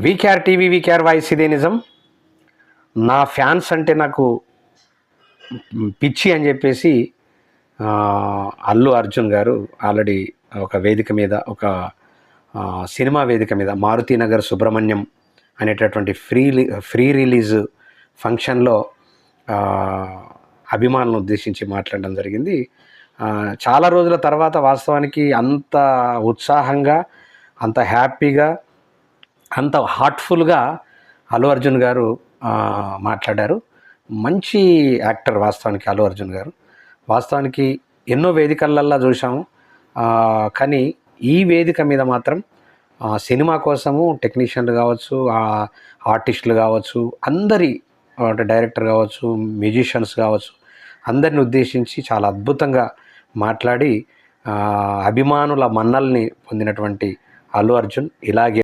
VKR TV, VKR voice, ఇదే నిజం. నా ఫ్యాన్స్ అంటే నాకు పిచ్చి అని చెప్పేసి అల్లు అర్జున్ గారు ఆల్రెడీ ఒక వేదిక మీద, ఒక సినిమా వేదిక మీద, మారుతీనగర్ సుబ్రహ్మణ్యం అనేటటువంటి ఫ్రీ రిలీజ్ ఫంక్షన్లో అభిమానులను ఉద్దేశించి మాట్లాడడం జరిగింది. చాలా రోజుల తర్వాత వాస్తవానికి అంత ఉత్సాహంగా, అంత హ్యాపీగా, అంత హార్ట్ఫుల్గా అల్లు అర్జున్ గారు మాట్లాడారు. మంచి యాక్టర్ వాస్తవానికి అల్లు అర్జున్ గారు. వాస్తవానికి ఎన్నో వేదికలల్లో చూసాము, కానీ ఈ వేదిక మీద మాత్రం సినిమా కోసము టెక్నీషియన్లు కావచ్చు, ఆర్టిస్టులు కావచ్చు, అందరి అంటే డైరెక్టర్ కావచ్చు, మ్యూజిషియన్స్ కావచ్చు, అందరిని ఉద్దేశించి చాలా అద్భుతంగా మాట్లాడి అభిమానుల మన్నల్ని పొందినటువంటి అల్లు అర్జున్ ఇలాగే